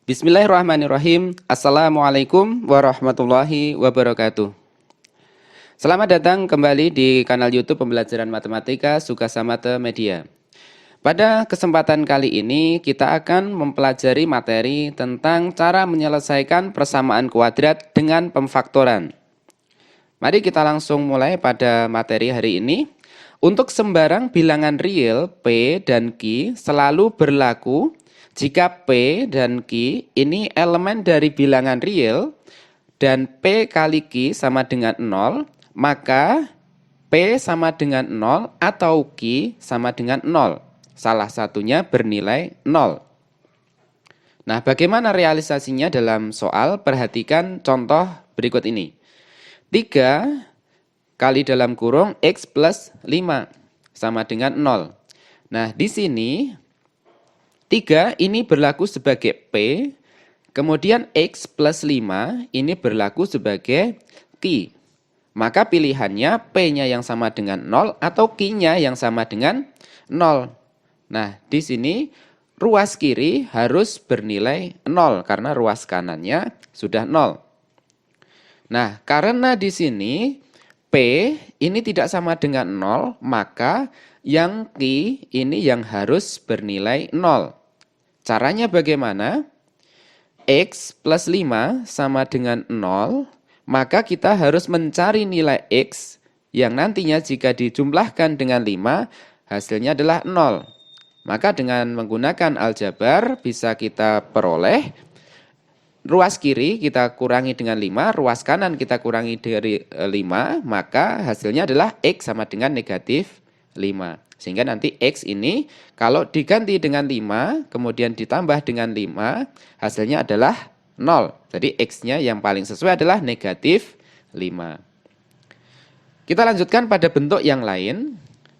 Bismillahirrahmanirrahim. Assalamualaikum warahmatullahi wabarakatuh. Selamat datang kembali di kanal YouTube Pembelajaran Matematika Sukasamata Media. Pada kesempatan kali ini kita akan mempelajari materi tentang cara menyelesaikan persamaan kuadrat dengan pemfaktoran. Mari kita langsung mulai pada materi hari ini. Untuk sembarang bilangan real P dan Q selalu berlaku jika P dan Q ini elemen dari bilangan real dan P kali Q sama dengan 0, maka P sama dengan 0 atau Q sama dengan 0. Salah satunya bernilai 0. Nah, bagaimana realisasinya dalam soal? Perhatikan contoh berikut ini. 3 kali dalam kurung X plus 5 sama dengan 0. Nah, di sini 3 ini berlaku sebagai P, kemudian X plus 5 ini berlaku sebagai Q. Maka pilihannya P-nya yang sama dengan 0 atau Q-nya yang sama dengan 0. Nah, di sini ruas kiri harus bernilai 0 karena ruas kanannya sudah 0. Nah, karena di sini P ini tidak sama dengan 0, maka yang Q ini yang harus bernilai 0. Caranya bagaimana? X plus 5 sama dengan 0, maka kita harus mencari nilai X yang nantinya jika dijumlahkan dengan 5, hasilnya adalah 0. Maka dengan menggunakan aljabar bisa kita peroleh ruas kiri kita kurangi dengan 5, ruas kanan kita kurangi dari 5, maka hasilnya adalah X sama dengan negatif 5. Sehingga nanti X ini kalau diganti dengan 5, kemudian ditambah dengan 5, hasilnya adalah 0. Jadi X-nya yang paling sesuai adalah negatif 5. Kita lanjutkan pada bentuk yang lain.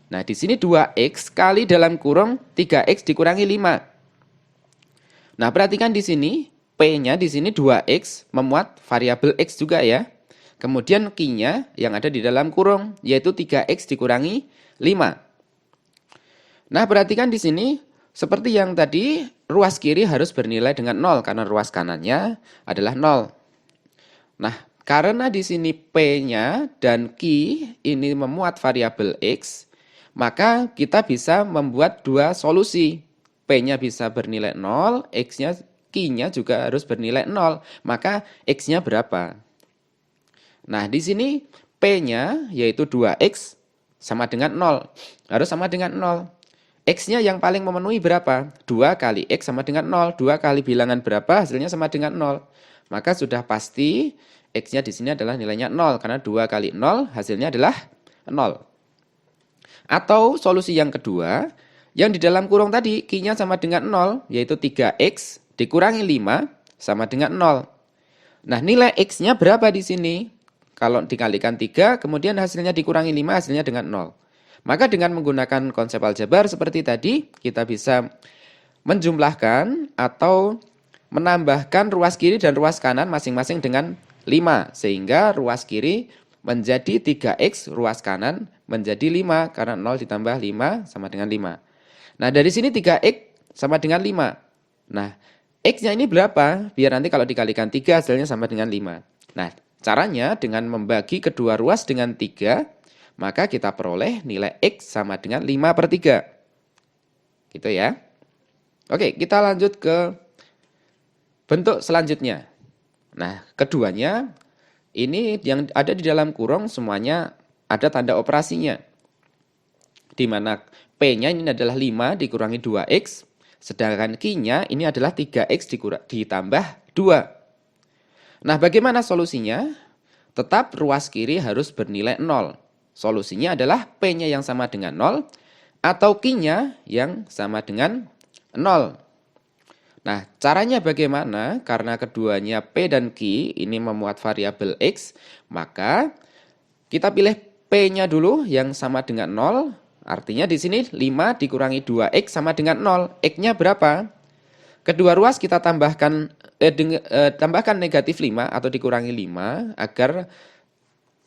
Nah, di sini 2X kali dalam kurung 3X dikurangi 5. Nah, perhatikan di sini, P-nya di sini 2X memuat variabel X juga ya. Kemudian Q-nya yang ada di dalam kurung, yaitu 3X dikurangi 5. Nah, perhatikan di sini, seperti yang tadi, ruas kiri harus bernilai dengan 0, karena ruas kanannya adalah 0. Nah, karena di sini P-nya dan Q ini memuat variabel X, maka kita bisa membuat dua solusi. P-nya bisa bernilai 0, X-nya, Q-nya juga harus bernilai 0. Maka X-nya berapa? Nah, di sini P-nya yaitu 2X sama dengan 0. Harus sama dengan 0. X-nya yang paling memenuhi berapa? 2 kali X sama dengan 0. 2 kali bilangan berapa? Hasilnya sama dengan 0. Maka sudah pasti X-nya di sini adalah nilainya 0. Karena 2 kali 0 hasilnya adalah 0. Atau solusi yang kedua, yang di dalam kurung tadi Q-nya sama dengan 0. Yaitu 3X dikurangi 5 sama dengan 0. Nah, nilai X-nya berapa di sini? Kalau dikalikan 3, kemudian hasilnya dikurangi 5, hasilnya dengan 0. Maka dengan menggunakan konsep aljabar seperti tadi, kita bisa menjumlahkan atau menambahkan ruas kiri dan ruas kanan masing-masing dengan 5. Sehingga ruas kiri menjadi 3X, ruas kanan menjadi 5. Karena 0 ditambah 5 sama dengan 5. Nah, dari sini 3X sama dengan 5. Nah, X-nya ini berapa? Biar nanti kalau dikalikan 3 hasilnya sama dengan 5. Nah, caranya dengan membagi kedua ruas dengan 3, maka kita peroleh nilai X sama dengan 5/3. Gitu ya. Oke, kita lanjut ke bentuk selanjutnya. Nah, keduanya, ini yang ada di dalam kurung semuanya ada tanda operasinya. Di mana P-nya ini adalah 5 dikurangi 2X, sedangkan Q-nya ini adalah 3X ditambah 2. Nah, bagaimana solusinya? Tetap ruas kiri harus bernilai 0. Solusinya adalah P-nya yang sama dengan 0 atau Q-nya yang sama dengan 0. Nah, caranya bagaimana? Karena keduanya P dan Q ini memuat variabel X, maka kita pilih P-nya dulu yang sama dengan 0 Artinya di sini 5 dikurangi 2X sama dengan 0. X-nya berapa? Kedua ruas kita tambahkan negatif 5 atau dikurangi 5 agar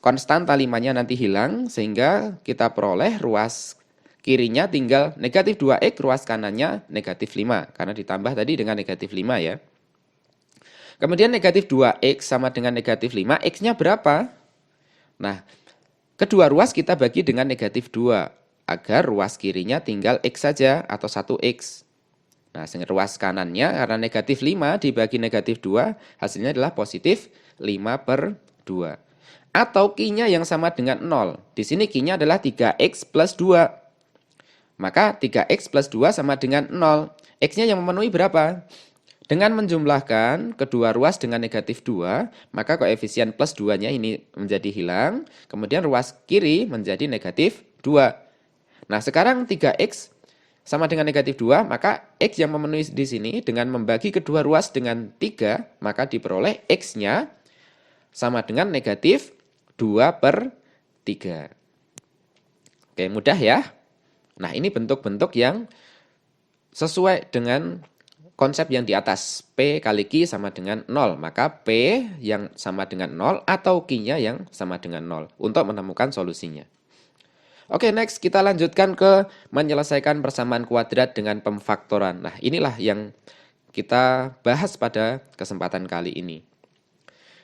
konstanta 5-nya nanti hilang, sehingga kita peroleh ruas kirinya tinggal negatif 2X, ruas kanannya negatif 5. Karena ditambah tadi dengan negatif 5 ya. Kemudian negatif 2X sama dengan negatif 5, X-nya berapa? Nah, kedua ruas kita bagi dengan negatif 2, agar ruas kirinya tinggal X saja atau 1X. Nah, ruas kanannya karena negatif 5 dibagi negatif 2, hasilnya adalah positif 5/2. Atau Q-nya yang sama dengan 0. Di sini Q-nya adalah 3X plus 2. Maka 3X plus 2 sama dengan 0. X-nya yang memenuhi berapa? Dengan menjumlahkan kedua ruas dengan negatif 2, maka koefisien plus 2-nya ini menjadi hilang. Kemudian ruas kiri menjadi negatif 2. Nah, sekarang 3X sama dengan negatif 2, maka X yang memenuhi di sini dengan membagi kedua ruas dengan 3, maka diperoleh X-nya sama dengan negatif 2/3. Oke, mudah ya. Nah, ini bentuk-bentuk yang sesuai dengan konsep yang di atas. P kali Q sama dengan 0. Maka P yang sama dengan 0 atau Q-nya yang sama dengan 0 untuk menemukan solusinya. Oke, next kita lanjutkan ke menyelesaikan persamaan kuadrat dengan pemfaktoran. Nah, inilah yang kita bahas pada kesempatan kali ini.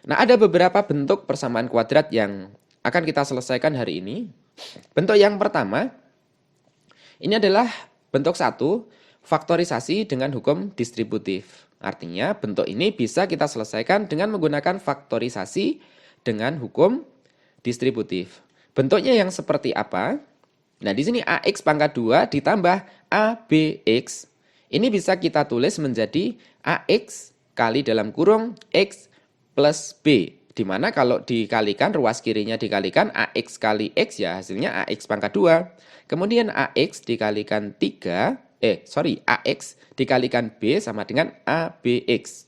Nah, ada beberapa bentuk persamaan kuadrat yang akan kita selesaikan hari ini. Bentuk yang pertama, ini adalah bentuk 1, faktorisasi dengan hukum distributif. Artinya, bentuk ini bisa kita selesaikan dengan menggunakan faktorisasi dengan hukum distributif. Bentuknya yang seperti apa? Nah, di sini AX pangkat 2 ditambah ABX. Ini bisa kita tulis menjadi AX kali dalam kurung X plus B. Dimana kalau dikalikan, ruas kirinya dikalikan AX kali X ya hasilnya AX pangkat 2. Kemudian AX dikalikan AX dikalikan B sama dengan ABX.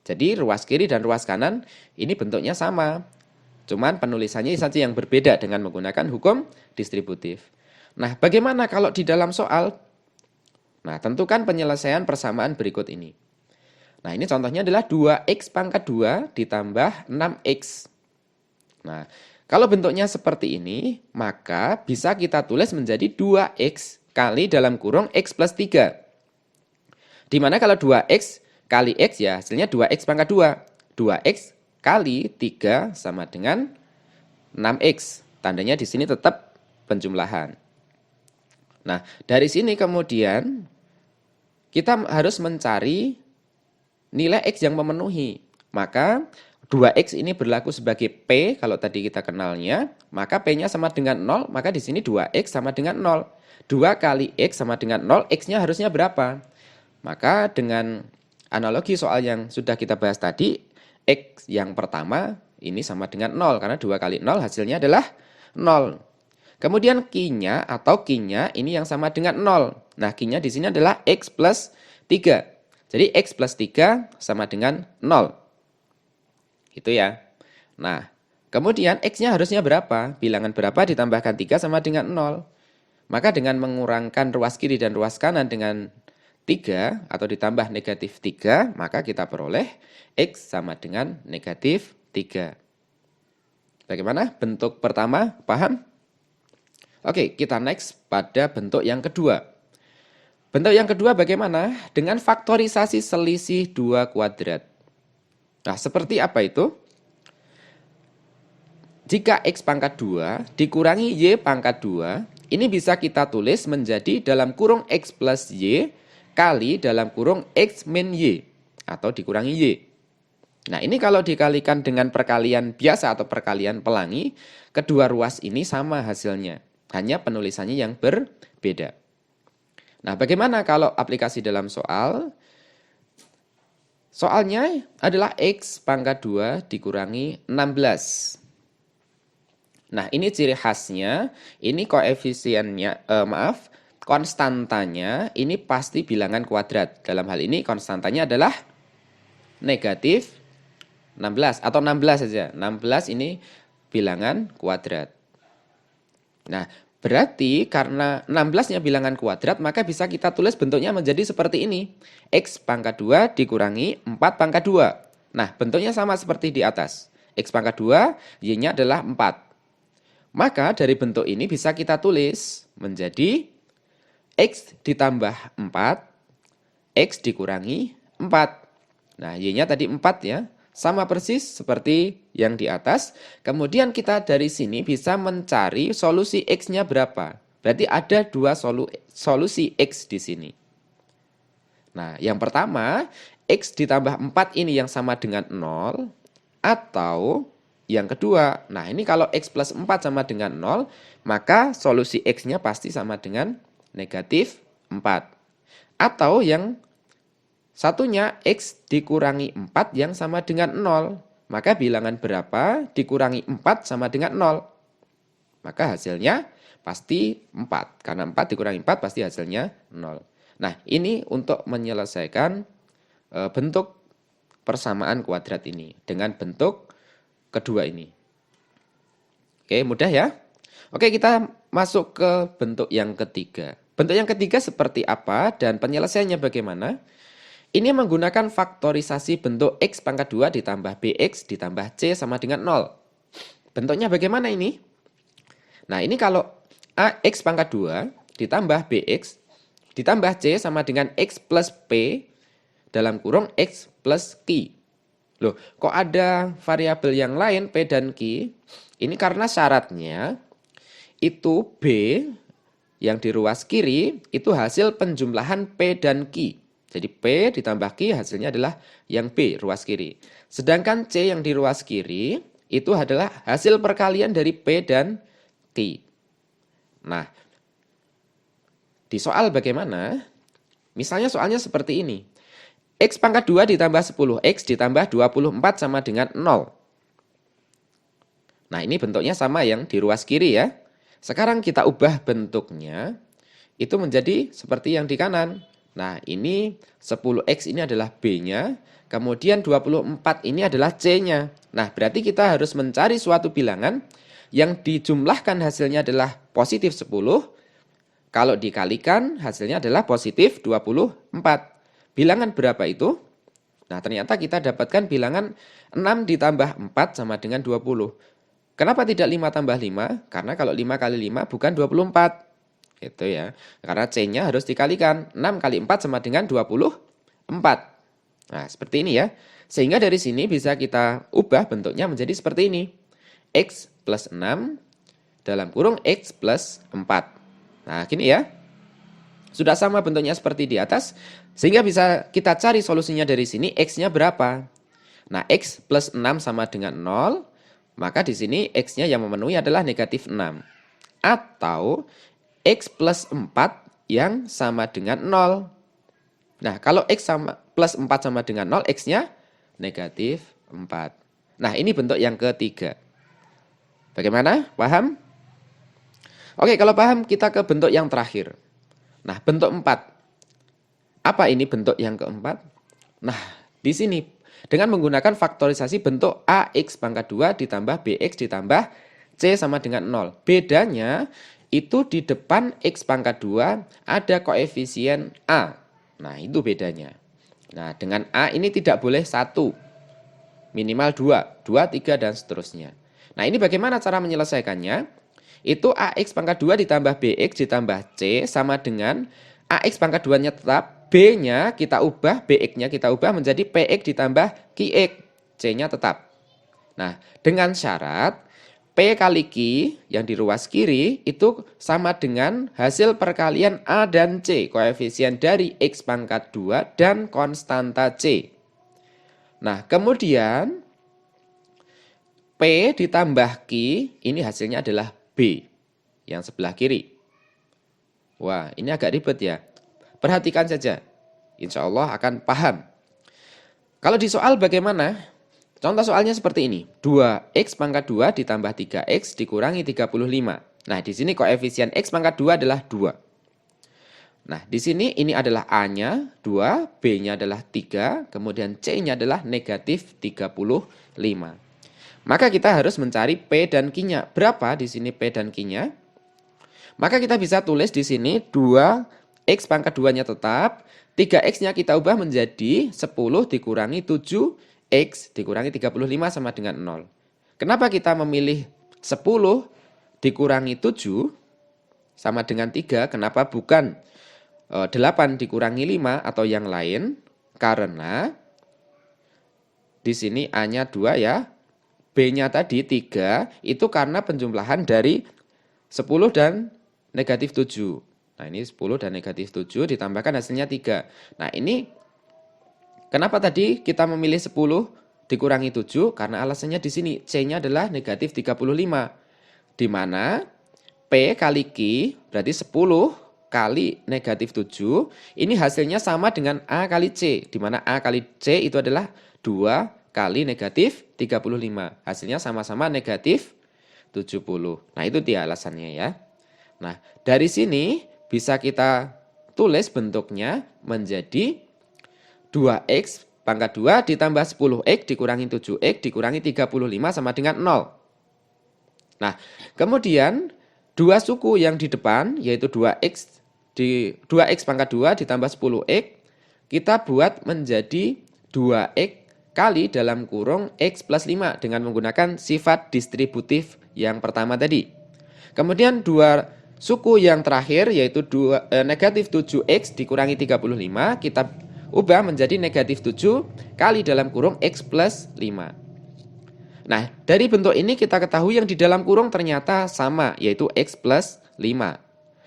Jadi ruas kiri dan ruas kanan ini bentuknya sama. Cuman penulisannya saja yang berbeda dengan menggunakan hukum distributif. Nah, bagaimana kalau di dalam soal? Nah, tentukan penyelesaian persamaan berikut ini. Nah, ini contohnya adalah 2X pangkat 2 ditambah 6X. Nah, kalau bentuknya seperti ini, maka bisa kita tulis menjadi 2X kali dalam kurung X plus 3. Dimana kalau 2X kali X ya hasilnya 2X pangkat 2. 2X kali 3 sama dengan 6X. Tandanya di sini tetap penjumlahan. Nah, dari sini kemudian kita harus mencari nilai X yang memenuhi. Maka 2X ini berlaku sebagai P kalau tadi kita kenalnya. Maka P-nya sama dengan 0, maka di sini 2X sama dengan 0. 2 kali X sama dengan 0, X-nya harusnya berapa? Maka dengan analogi soal yang sudah kita bahas tadi, X yang pertama ini sama dengan 0, karena 2 kali 0 hasilnya adalah 0. Kemudian Q-nya atau Q-nya ini yang sama dengan 0. Nah, Q-nya di sini adalah X plus 3. Jadi X plus 3 sama dengan 0. Itu ya. Nah, kemudian X-nya harusnya berapa? Bilangan berapa ditambahkan 3 sama dengan 0. Maka dengan mengurangkan ruas kiri dan ruas kanan dengan 3 atau ditambah negatif 3, maka kita peroleh X sama dengan negatif 3. Bagaimana bentuk pertama? Paham? Oke, kita next pada bentuk yang kedua. Bentuk yang kedua bagaimana? Dengan faktorisasi selisih 2 kuadrat. Nah, seperti apa itu? Jika X pangkat 2 dikurangi Y pangkat 2, ini bisa kita tulis menjadi dalam kurung X plus Y kali dalam kurung X min Y atau dikurangi Y. Nah, ini kalau dikalikan dengan perkalian biasa atau perkalian pelangi, kedua ruas ini sama hasilnya. Hanya penulisannya yang berbeda. Nah, bagaimana kalau aplikasi dalam soal? Soalnya adalah X pangkat 2 dikurangi 16. Nah, ini ciri khasnya, ini koefisiennya, konstantanya ini pasti bilangan kuadrat. Dalam hal ini konstantanya adalah negatif 16 atau 16 saja. 16 ini bilangan kuadrat. Nah, Berarti karena 16-nya bilangan kuadrat, maka bisa kita tulis bentuknya menjadi seperti ini. X pangkat 2 dikurangi 4 pangkat 2. Nah, bentuknya sama seperti di atas. X pangkat 2, Y-nya adalah 4. Maka dari bentuk ini bisa kita tulis menjadi X ditambah 4, X dikurangi 4. Nah, Y-nya tadi 4 ya. Sama persis seperti yang di atas. Kemudian kita dari sini bisa mencari solusi X-nya berapa. Berarti ada dua solusi X di sini. Nah, yang pertama, X ditambah 4 ini yang sama dengan 0. Atau yang kedua, nah ini kalau X plus 4 sama dengan 0, maka solusi X-nya pasti sama dengan negatif 4. Atau yang satunya X dikurangi 4 yang sama dengan 0. Maka bilangan berapa dikurangi 4 sama dengan 0. Maka hasilnya pasti 4. Karena 4 dikurangi 4 pasti hasilnya 0. Nah, ini untuk menyelesaikan bentuk persamaan kuadrat ini dengan bentuk kedua ini. Oke, mudah ya? Oke, kita masuk ke bentuk yang ketiga. Bentuk yang ketiga seperti apa dan penyelesaiannya bagaimana? Ini menggunakan faktorisasi bentuk X pangkat 2 ditambah BX ditambah C sama dengan 0. Bentuknya bagaimana ini? Nah, ini kalau AX pangkat 2 ditambah BX ditambah C sama dengan X plus P dalam kurung X plus Q. Loh, kok ada variabel yang lain P dan Q? Ini karena syaratnya itu B yang di ruas kiri itu hasil penjumlahan P dan Q. Jadi P ditambah Q hasilnya adalah yang B, ruas kiri. Sedangkan C yang di ruas kiri itu adalah hasil perkalian dari P dan Q. Nah, di soal bagaimana? Misalnya soalnya seperti ini. X pangkat 2 ditambah 10, X ditambah 24 sama dengan 0. Nah, ini bentuknya sama yang di ruas kiri ya. Sekarang kita ubah bentuknya, itu menjadi seperti yang di kanan. Nah, ini 10X ini adalah B-nya, kemudian 24 ini adalah C-nya. Nah, berarti kita harus mencari suatu bilangan yang dijumlahkan hasilnya adalah positif 10, kalau dikalikan hasilnya adalah positif 24. Bilangan berapa itu? Nah, ternyata kita dapatkan bilangan 6 ditambah 4 sama dengan 20. Kenapa tidak 5 tambah 5? Karena kalau 5 kali 5 bukan 24. Gitu ya. Karena C-nya harus dikalikan. 6 kali 4 sama dengan 24. Nah, seperti ini ya. Sehingga dari sini bisa kita ubah bentuknya menjadi seperti ini. X plus 6 dalam kurung X plus 4. Nah, gini ya. Sudah sama bentuknya seperti di atas. Sehingga bisa kita cari solusinya dari sini. X-nya berapa? Nah, X plus 6 sama dengan 0. Maka di sini X-nya yang memenuhi adalah negatif 6. Atau X plus 4 yang sama dengan 0. Nah, kalau X plus 4 sama dengan 0, X-nya negatif 4. Nah, ini bentuk yang ketiga. Bagaimana? Paham? Oke, kalau paham kita ke bentuk yang terakhir. Nah, bentuk 4. Apa ini bentuk yang keempat? Nah, di sini dengan menggunakan faktorisasi bentuk AX pangkat 2 ditambah BX ditambah C sama dengan 0. Bedanya itu di depan X pangkat 2 ada koefisien A. Nah, itu bedanya. Nah, dengan A ini tidak boleh 1. Minimal 2, 2, 3, dan seterusnya. Nah, ini bagaimana cara menyelesaikannya? Itu AX pangkat 2 ditambah BX ditambah C sama dengan AX pangkat 2-nya tetap, B-nya kita ubah, BX-nya kita ubah menjadi PX ditambah QX, C-nya tetap. Nah, dengan syarat P kali Q yang di ruas kiri itu sama dengan hasil perkalian A dan C, koefisien dari X pangkat 2 dan konstanta C. Nah, kemudian P ditambah Q, ini hasilnya adalah B yang sebelah kiri. Wah, ini agak ribet ya. Perhatikan saja. Insya Allah akan paham. Kalau di soal bagaimana? Contoh soalnya seperti ini. 2X pangkat 2 ditambah 3X dikurangi 35. Nah, di sini koefisien X pangkat 2 adalah 2. Nah, di sini ini adalah A-nya 2, B-nya adalah 3, kemudian C-nya adalah negatif 35. Maka kita harus mencari P dan Q-nya. Berapa di sini P dan Q-nya? Maka kita bisa tulis di sini 2x pangkat 2-nya tetap, 3x-nya kita ubah menjadi 10 dikurangi 7x dikurangi 35 sama dengan 0. Kenapa kita memilih 10 dikurangi 7 sama dengan 3? Kenapa bukan 8 dikurangi 5 atau yang lain? Karena di sini A-nya 2 ya, B-nya tadi 3, itu karena penjumlahan dari 10 dan negatif 7. Nah, ini 10 dan negatif 7 ditambahkan hasilnya 3. Nah, ini kenapa tadi kita memilih 10 dikurangi 7? Karena alasannya di sini C-nya adalah negatif 35. Di mana P kali Q berarti 10 kali negatif 7. Ini hasilnya sama dengan A kali C. Di mana A kali C itu adalah 2 kali negatif 35. Hasilnya sama-sama negatif 70. Nah, itu dia alasannya ya. Nah, dari sini bisa kita tulis bentuknya menjadi 2x pangkat 2 ditambah 10x dikurangi 7x dikurangi 35 sama dengan 0. Nah, kemudian dua suku yang di depan yaitu 2x pangkat 2 ditambah 10x kita buat menjadi 2x kali dalam kurung x plus 5 dengan menggunakan sifat distributif yang pertama tadi. Kemudian dua suku yang terakhir yaitu negatif 7x dikurangi 35 kita ubah menjadi negatif 7 kali dalam kurung x plus 5. Nah, dari bentuk ini kita ketahui yang di dalam kurung ternyata sama yaitu x plus 5.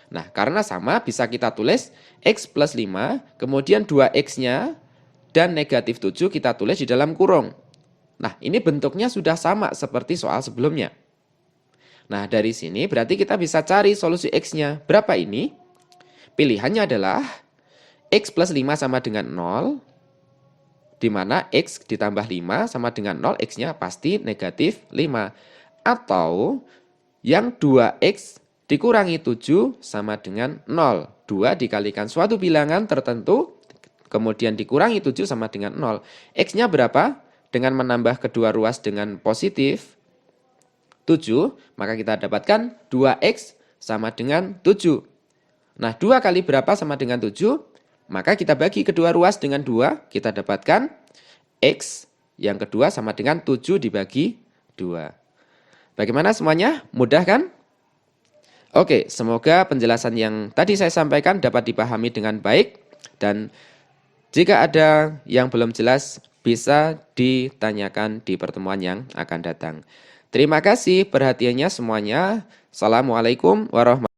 Nah, karena sama bisa kita tulis x plus 5 kemudian 2x-nya dan negatif 7 kita tulis di dalam kurung. Nah, ini bentuknya sudah sama seperti soal sebelumnya. Nah, dari sini berarti kita bisa cari solusi X-nya. Berapa ini? Pilihannya adalah X plus 5 sama dengan 0, di mana X ditambah 5 sama dengan 0, X-nya pasti negatif 5. Atau yang 2X dikurangi 7 sama dengan 0. 2 dikalikan suatu bilangan tertentu, kemudian dikurangi 7 sama dengan 0. X-nya berapa? Dengan menambah kedua ruas dengan positif 7, maka kita dapatkan 2x sama dengan 7. Nah, 2 kali berapa sama dengan 7? Maka kita bagi kedua ruas dengan 2, kita dapatkan x yang kedua sama dengan 7 dibagi 2. Bagaimana semuanya? Mudah kan? Oke, semoga penjelasan yang tadi saya sampaikan dapat dipahami dengan baik. Dan jika ada yang belum jelas, bisa ditanyakan di pertemuan yang akan datang. Terima kasih perhatiannya semuanya. Assalamualaikum warahmatullahi wabarakatuh.